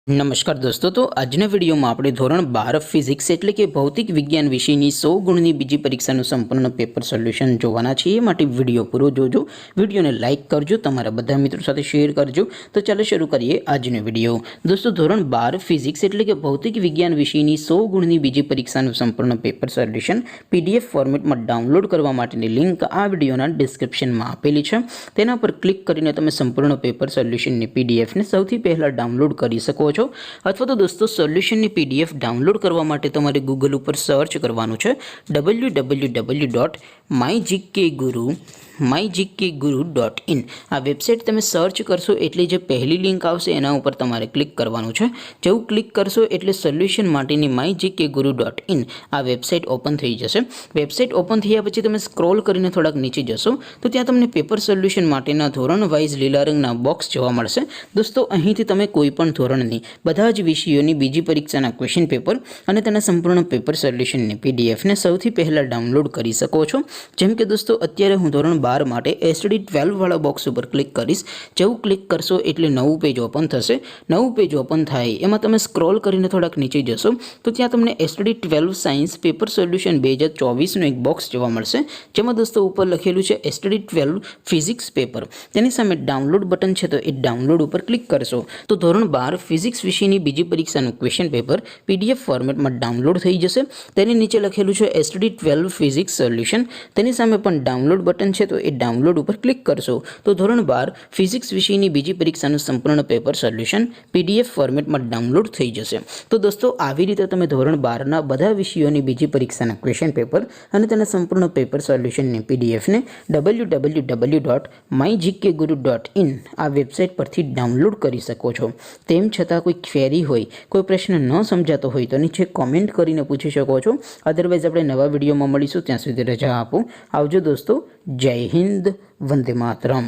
नमस्कार दोस्तों। तो આજના વિડીયોમાં આપણે ધોરણ 12 ફિઝિક્સ એટલે કે ભૌતિક વિજ્ઞાન વિષયની 100 ગુણની બીજી પરીક્ષાનું સંપૂર્ણ પેપર સોલ્યુશન જોવાના છીએ। માટે વિડીયો પૂરો જોજો, વિડીયોને લાઇક કરજો, તમારા બધા મિત્રો સાથે શેર કરજો। તો ચાલો શરૂ કરીએ આજનો વિડીયો। દોસ્તો ધોરણ 12 ફિઝિક્સ એટલે કે ભૌતિક વિજ્ઞાન વિષયની 100 ગુણની બીજી પરીક્ષાનું સંપૂર્ણ પેપર સોલ્યુશન પીડીએફ ફોર્મેટમાં ડાઉનલોડ કરવા માટેની લિંક આ વિડીયોના ડિસ્ક્રિપ્શનમાં આપેલી છે। તેના પર ક્લિક કરીને તમે સંપૂર્ણ પેપર સોલ્યુશનની પીડીએફને સૌથી પહેલા ડાઉનલોડ કરી શકો છો। अथवा तो दोस्तों सोल्यूशन की पीडीएफ डाउनलॉड करवा माटे तमारे गूगल पर सर्च करवानुं छे www.mygkguru.in। आ वेबसाइट तमे सर्च करशो एटले जे पहली लिंक आवशे एना उपर तमारे क्लिक करवानुं छे। जेवुं क्लिक करशो एटले सोल्यूशन माटेनी mygkguru.in आ वेबसाइट ओपन थई जशे। वेबसाइट ओपन थया पछी तमे स्क्रॉल करीने थोड़ाक नीचे जशो तो त्यां तमने पेपर सोल्यूशन माटेना धोरण वाइज लीला रंगना बॉक्स जोवा मळशे। दोस्तों અહીંથી તમે કોઈપણ ધોરણની બધા જ વિષયોની બીજી પરીક્ષાના ક્વેશ્ચન પેપર અને તેના સંપૂર્ણ પેપર સોલ્યુશનની પીડીએફને સૌથી પહેલા ડાઉનલોડ કરી શકો છો। જેમ કે દોસ્તો અત્યારે હું ધોરણ 12 માટે એસટીડી 12 વાળા બોક્સ ઉપર ક્લિક કરીશ। જેવું ક્લિક કરશો એટલે નવું પેજ ઓપન થશે। નવું પેજ ઓપન થાય એમાં તમે સ્ક્રોલ કરીને થોડાક નીચે જશો તો ત્યાં તમને એસટીડી 12 સાયન્સ પેપર સોલ્યુશન 2024નું એક બોક્સ જોવા મળશે, જેમાં દોસ્તો ઉપર લખેલું છે એસટીડી 12 ફિઝિક્સ પેપર। તેની સામે ડાઉનલોડ બટન છે તો એ ડાઉનલોડ ઉપર ક્લિક કરશો तो ધોરણ 12 ફિઝિક્સ વિષયની બીજી પરીક્ષાનું ક્વેશ્ચન પેપર પીડીએફ ફોર્મેટમાં ડાઉનલોડ થઈ જશે। તેની નીચે લખેલું છે એસટીડી 12 ફિઝિક્સ સોલ્યુશન, તેની સામે પણ ડાઉનલોડ બટન છે તો એ ડાઉનલોડ ઉપર ક્લિક કરશો તો ધોરણ 12 ફિઝિક્સ વિષયની બીજી પરીક્ષાનું સંપૂર્ણ પેપર સોલ્યુશન પીડીએફ ફોર્મેટમાં ડાઉનલોડ થઈ જશે। તો દોસ્તો આવી રીતે તમે ધોરણ 12ના બધા વિષયોની બીજી પરીક્ષાના ક્વેશ્ચન પેપર અને તેના સંપૂર્ણ પેપર સોલ્યુશનની પીડીએફને www.mygkguru.in આ વેબસાઇટ પરથી ડાઉનલોડ કરી શકો છો। તેમ છતાં કોઈ ક્વેરી હોય, કોઈ પ્રશ્ન ન સમજાતો હોય તો નીચે કોમેન્ટ કરીને પૂછી શકો છો। અધરવાઇઝ આપણે નવા વિડીયોમાં મળીશું, ત્યાં સુધી રજા આપો। આવજો દોસ્તો। જય હિન્દ, વંદે માતરમ।